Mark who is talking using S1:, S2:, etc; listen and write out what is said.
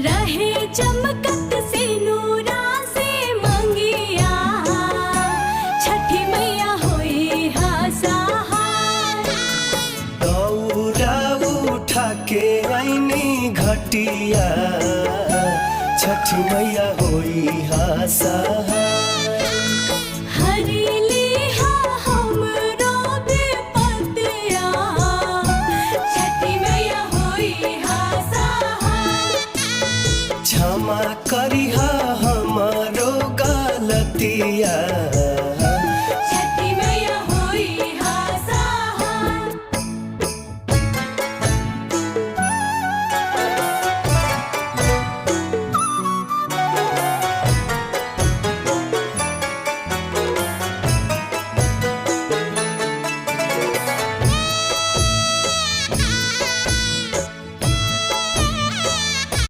S1: रहे चमकत से नूरा से मंगिया, छठी मैया होई हा सहाय।
S2: दौरा उठा के आईनी घटिया, छठी मैया होई हा सहाय। क्षमा करिहा हमारो गलतिया,